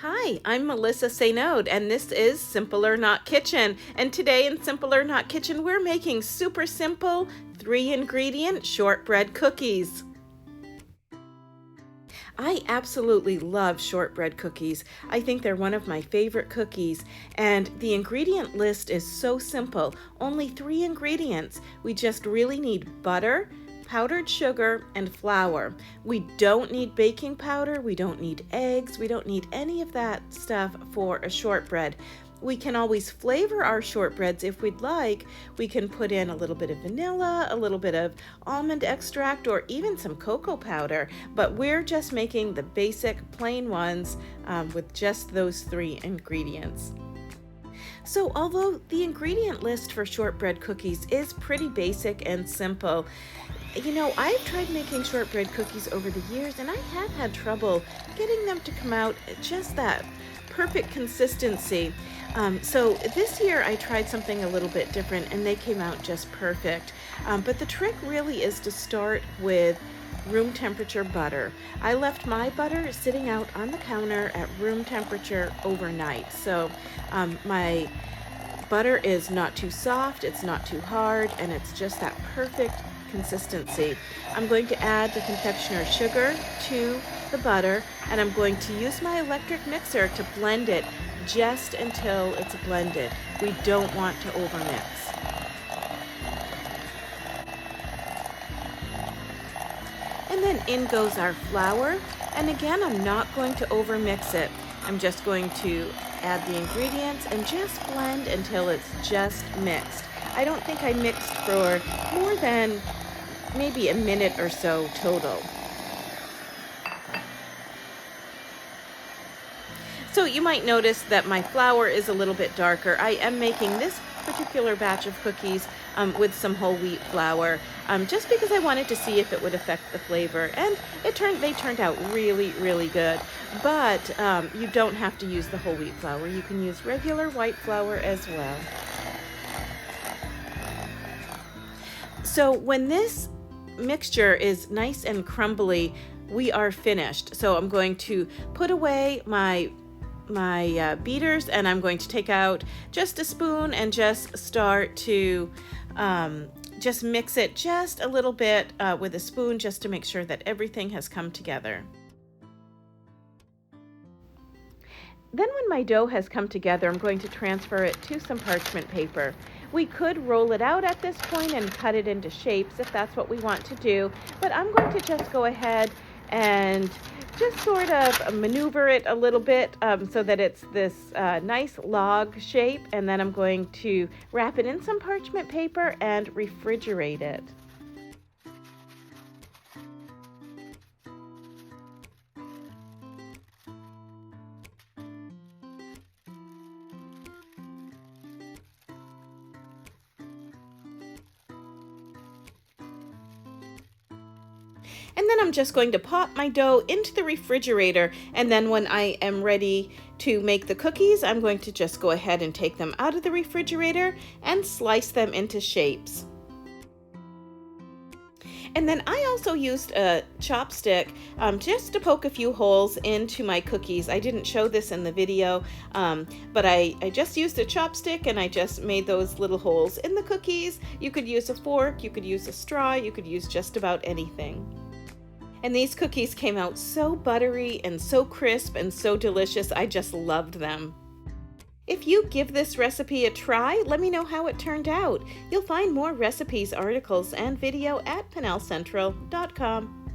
Hi, I'm Melissa Saynode, and this is Simple or Not Kitchen. And today in Simple or Not Kitchen, we're making super simple 3-ingredient shortbread cookies. I absolutely love shortbread cookies. I think they're one of my favorite cookies, and the ingredient list is so simple. Only 3 ingredients. We just really need butter, powdered sugar, and flour. We don't need baking powder, we don't need eggs, we don't need any of that stuff for a shortbread. We can always flavor our shortbreads if we'd like. We can put in a little bit of vanilla, a little bit of almond extract, or even some cocoa powder, but we're just making the basic plain ones with just those 3 ingredients. So although the ingredient list for shortbread cookies is pretty basic and simple, I've tried making shortbread cookies over the years, and I have had trouble getting them to come out just that perfect consistency. So this year I tried something a little bit different, and they came out just perfect. But the trick really is to start with room temperature butter. I left my butter sitting out on the counter at room temperature overnight. So my butter is not too soft, it's not too hard, and it's just that perfect consistency. I'm going to add the confectioner's sugar to the butter, and I'm going to use my electric mixer to blend it just until it's blended. We don't want to overmix. And then in goes our flour, and again, I'm not going to overmix it. I'm just going to add the ingredients and just blend until it's just mixed. I don't think I mixed for more than maybe a minute or so total. So you might notice that my flour is a little bit darker. I am making this particular batch of cookies with some whole wheat flour, just because I wanted to see if it would affect the flavor, and they turned out really, really good. But you don't have to use the whole wheat flour. You can use regular white flour as well. So when this mixture is nice and crumbly, we are finished. So I'm going to put away my beaters, and I'm going to take out just a spoon and just start to just mix it just a little bit with a spoon, just to make sure that everything has come together. Then when my dough has come together, I'm going to transfer it to some parchment paper. We could roll it out at this point and cut it into shapes if that's what we want to do, but I'm going to just go ahead and just sort of maneuver it a little bit so that it's this nice log shape, and then I'm going to wrap it in some parchment paper and refrigerate it. And then I'm just going to pop my dough into the refrigerator, and then when I am ready to make the cookies, I'm going to just go ahead and take them out of the refrigerator and slice them into shapes. And then I also used a chopstick just to poke a few holes into my cookies. I didn't show this in the video, but I just used a chopstick, and I just made those little holes in the cookies. You could use a fork, you could use a straw, you could use just about anything. And these cookies came out so buttery and so crisp and so delicious. I just loved them. If you give this recipe a try, let me know how it turned out. You'll find more recipes, articles, and video at PennellCentral.com.